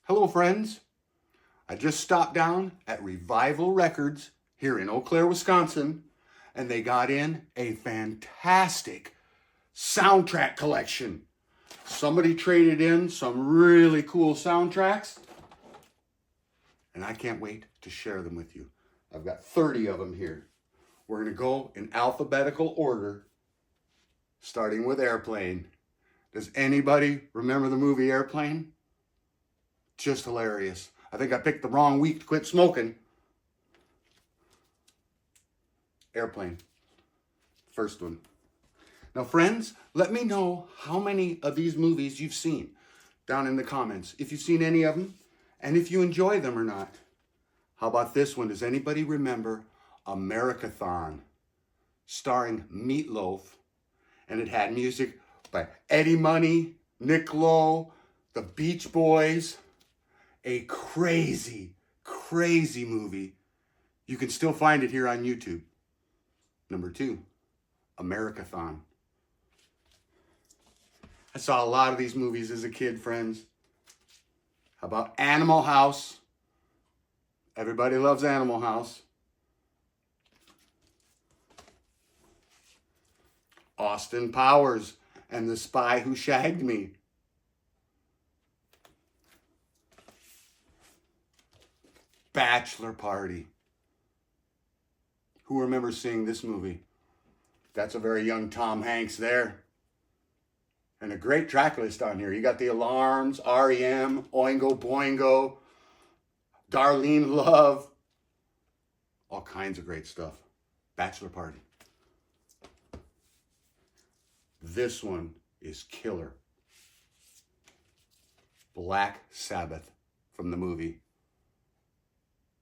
Hello, friends. I just stopped down at Revival Records here in Eau Claire, Wisconsin, and they got in a fantastic soundtrack collection. Somebody traded in some really cool soundtracks, and I can't wait to share them with you. I've got 30 of them here. We're going to go in alphabetical order, starting with Airplane. Does anybody remember the movie Airplane? Just hilarious. I think I picked the wrong week to quit smoking. Airplane. First one. Now, friends, let me know how many of these movies you've seen down in the comments. If you've seen any of them, and if you enjoy them or not. How about this one? Does anybody remember Americathon, starring Meatloaf? And it had music by Eddie Money, Nick Lowe, the Beach Boys. A crazy, crazy movie. You can still find it here on YouTube. Number 2, Americathon. I saw a lot of these movies as a kid, friends. How about Animal House? Everybody loves Animal House. Austin Powers and the Spy Who Shagged Me. Bachelor Party. Who remembers seeing this movie? That's a very young Tom Hanks there. And a great track list on here. You got The Alarms, R.E.M., Oingo Boingo, Darlene Love. All kinds of great stuff. Bachelor Party. This one is killer. Black Sabbath from the movie.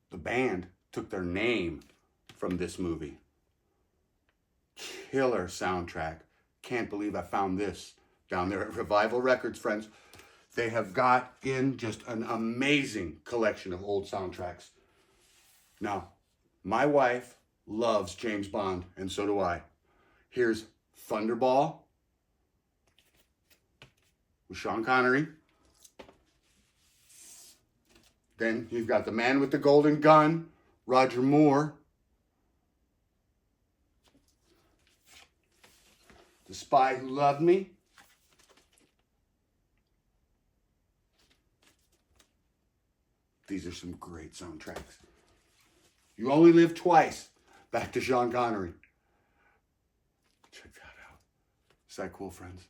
The band took their name from this movie. Killer soundtrack. Can't believe I found this down there at Revival Records, friends. They have got in just an amazing collection of old soundtracks. Now, my wife loves James Bond, and so do I. Here's Thunderball with Sean Connery. Then you've got The Man with the Golden Gun, Roger Moore. The Spy Who Loved Me. These are some great soundtracks. You Only Live Twice. Back to Sean Connery. Check that out. Is that cool, friends?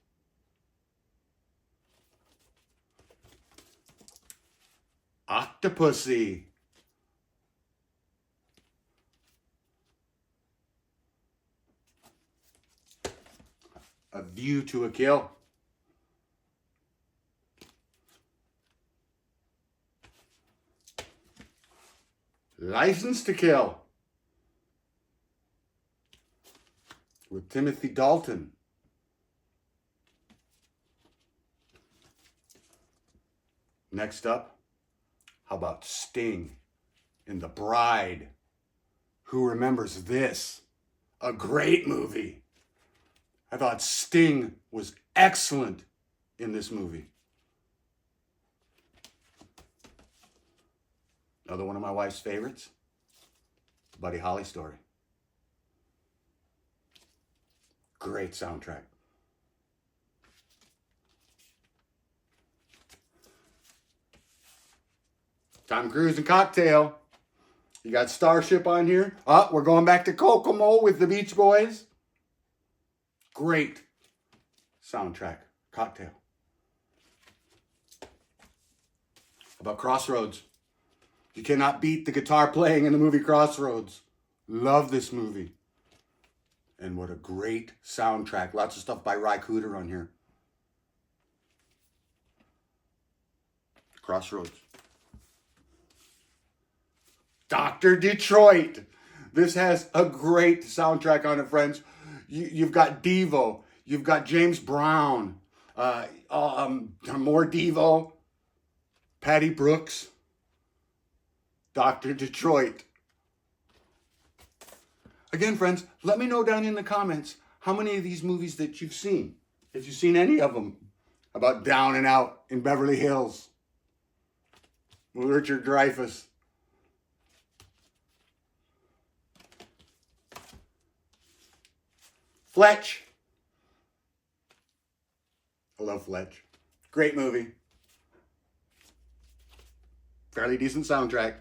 Octopussy. A View to a Kill. License to Kill. With Timothy Dalton. Next up, how about Sting in The Bride? Who remembers this? A great movie. I thought Sting was excellent in this movie. Another one of my wife's favorites, Buddy Holly Story. Great soundtrack. Tom Cruise and Cocktail. You got Starship on here. Oh, we're going back to Kokomo with the Beach Boys. Great soundtrack. Cocktail. How about Crossroads? You cannot beat the guitar playing in the movie Crossroads. Love this movie. And what a great soundtrack. Lots of stuff by Ry Cooder on here. Crossroads. Dr. Detroit. This has a great soundtrack on it, friends. You've got Devo. You've got James Brown. More Devo. Patty Brooks. Dr. Detroit. Again, friends, let me know down in the comments how many of these movies that you've seen. If you've seen any of them. About Down and Out in Beverly Hills. with Richard Dreyfuss. Fletch. I love Fletch. Great movie. Fairly decent soundtrack.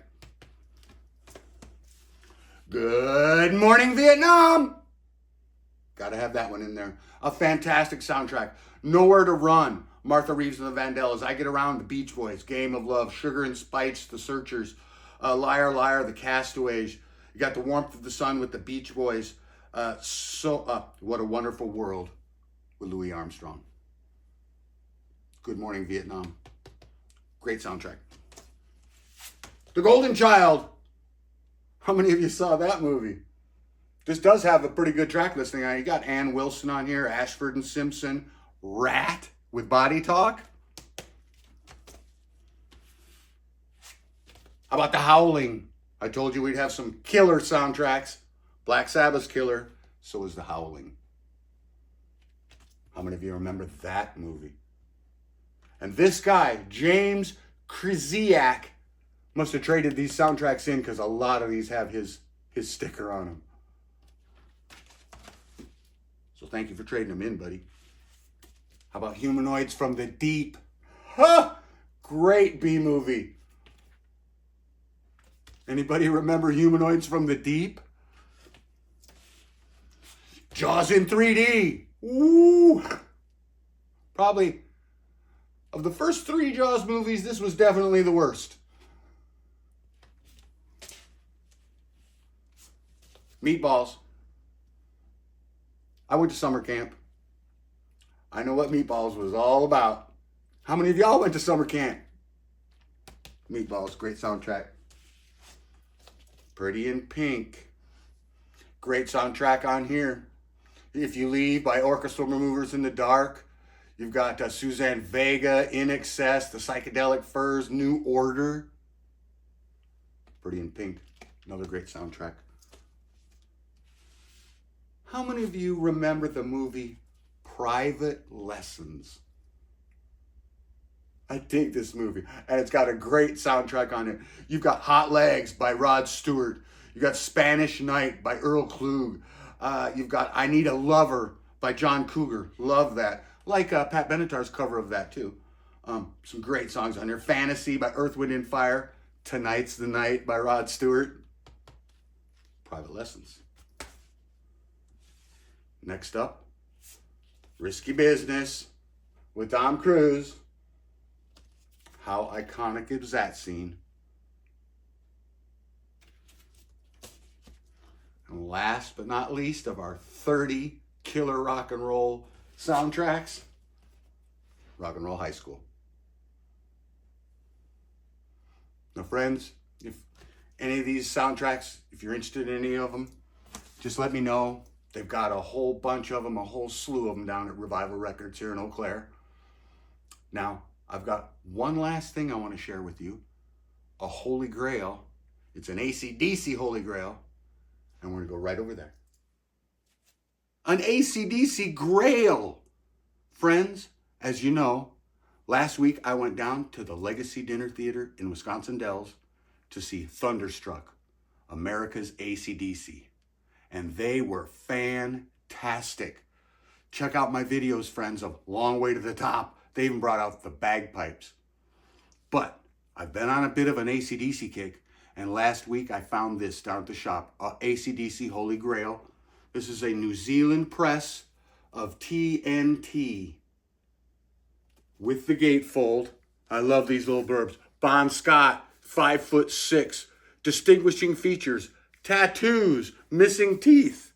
Good Morning Vietnam. Gotta have that one in there. A fantastic soundtrack. Nowhere to Run. Martha Reeves and the Vandellas. I Get Around, the Beach Boys. Game of Love. Sugar and Spice, the Searchers. Liar, Liar, the Castaways. You got The Warmth of the Sun with the Beach Boys. What a Wonderful World with Louis Armstrong. Good Morning Vietnam. Great soundtrack. The Golden Child. How many of you saw that movie? This does have a pretty good track listing on it. You got Ann Wilson on here, Ashford and Simpson, Rat with Body Talk. How about The Howling? I told you we'd have some killer soundtracks. Black Sabbath's killer, so is The Howling. How many of you remember that movie? And this guy, James Krzyzak, must have traded these soundtracks in because a lot of these have his sticker on them. So thank you for trading them in, buddy. How about Humanoids from the Deep? Huh! Great B movie. Anybody remember Humanoids from the Deep? Jaws in 3D. Ooh. Probably, of the first 3 Jaws movies, this was definitely the worst. Meatballs. I went to summer camp. I know what Meatballs was all about. How many of y'all went to summer camp? Meatballs, great soundtrack. Pretty in Pink. Great soundtrack on here. If You Leave by Orchestral Removers in the Dark. You've got Suzanne Vega, In Excess, The Psychedelic Furs, New Order. Pretty in Pink. Another great soundtrack. How many of you remember the movie Private Lessons? I dig this movie, and it's got a great soundtrack on it. You've got Hot Legs by Rod Stewart. You've got Spanish Night by Earl Klug. You've got I Need a Lover by John Cougar. Love that. Like Pat Benatar's cover of that, too. Some great songs on there. Fantasy by Earth, Wind, and Fire. Tonight's the Night by Rod Stewart. Private Lessons. Next up, Risky Business with Tom Cruise. How iconic is that scene? And last but not least of our 30 killer rock and roll soundtracks, Rock and Roll High School. Now, friends, if any of these soundtracks, if you're interested in any of them, just let me know. They've got a whole bunch of them, a whole slew of them down at Revival Records here in Eau Claire. Now, I've got one last thing I want to share with you. A Holy Grail. It's an AC/DC Holy Grail. And we're going to go right over there. An AC/DC Grail. Friends, as you know, last week I went down to the Legacy Dinner Theater in Wisconsin Dells to see Thunderstruck, America's AC/DC. And they were fantastic. Check out my videos, friends, of Long Way to the Top. They even brought out the bagpipes. But I've been on a bit of an AC/DC kick, and last week I found this down at the shop, AC/DC Holy Grail. This is a New Zealand press of TNT with the gatefold. I love these little blurbs. Bon Scott, 5'6", distinguishing features, tattoos, missing teeth.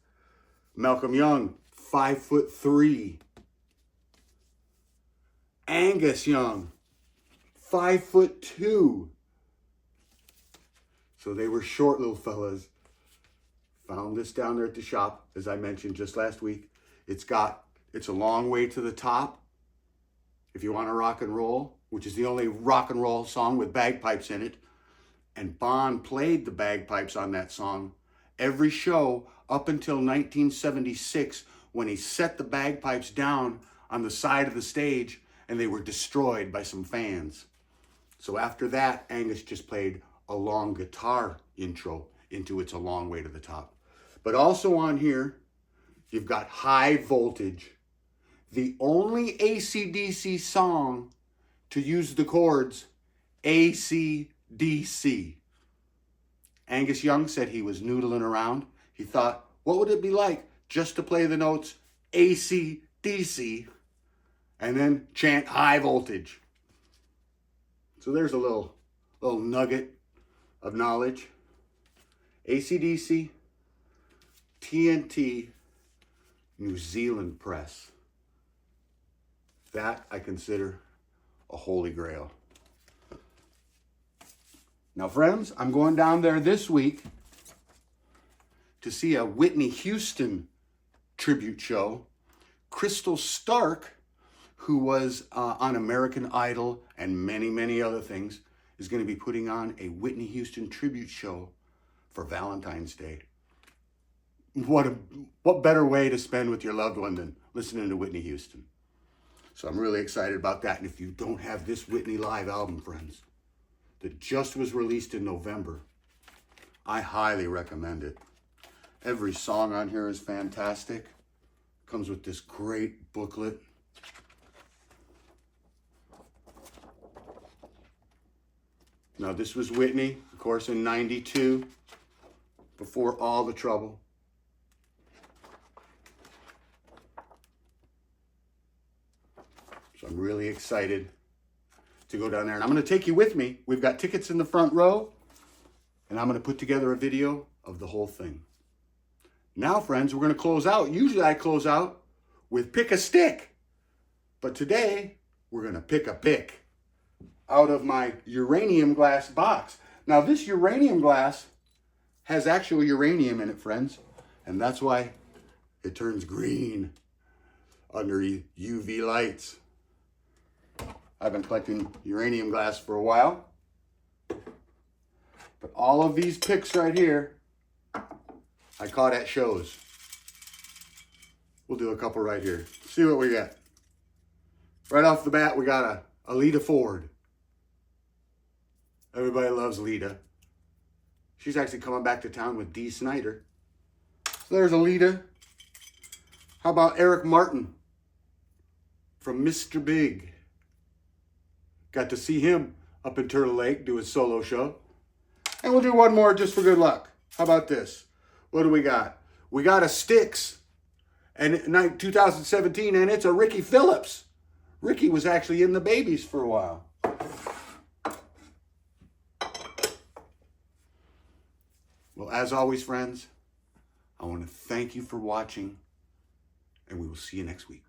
Malcolm Young, 5'3". Angus Young, 5'2". So they were short little fellas. Found this down there at the shop, as I mentioned just last week. It's a long way to the top. If you want to rock and roll, which is the only rock and roll song with bagpipes in it. And Bon played the bagpipes on that song every show up until 1976, when he set the bagpipes down on the side of the stage and they were destroyed by some fans. So after that, Angus just played a long guitar intro into It's a Long Way to the Top. But also on here, you've got High Voltage, the only AC/DC song to use the chords AC/DC. Angus Young said he was noodling around. He thought, what would it be like just to play the notes AC/DC and then chant High Voltage? So there's a little nugget of knowledge. AC/DC, TNT, New Zealand press. That I consider a holy grail. Now, friends, I'm going down there this week to see a Whitney Houston tribute show. Crystal Stark, who was on American Idol and many, many other things, is going to be putting on a Whitney Houston tribute show for Valentine's Day. What better way to spend with your loved one than listening to Whitney Houston? So I'm really excited about that. And if you don't have this Whitney Live album, friends, that just was released in November, I highly recommend it. Every song on here is fantastic. Comes with this great booklet. Now, this was Whitney, of course, in '92, before all the trouble. So I'm really excited to go down there. And I'm going to take you with me. We've got tickets in the front row. And I'm going to put together a video of the whole thing. Now, friends, we're going to close out. Usually I close out with pick a stick. But today, we're going to pick a pick out of my uranium glass box. Now, this uranium glass has actual uranium in it, friends. And that's why it turns green under UV lights. I've been collecting uranium glass for a while. But all of these picks right here, I caught at shows. We'll do a couple right here. See what we got. Right off the bat, we got a Lita Ford. Everybody loves Lita. She's actually coming back to town with Dee Snider. So there's a Lita. How about Eric Martin from Mr. Big? Got to see him up in Turtle Lake do his solo show. And we'll do one more just for good luck. How about this? What do we got? We got a Styx and 2017, and it's a Ricky Phillips. Ricky was actually in the Babies for a while. Well, as always, friends, I want to thank you for watching, and we will see you next week.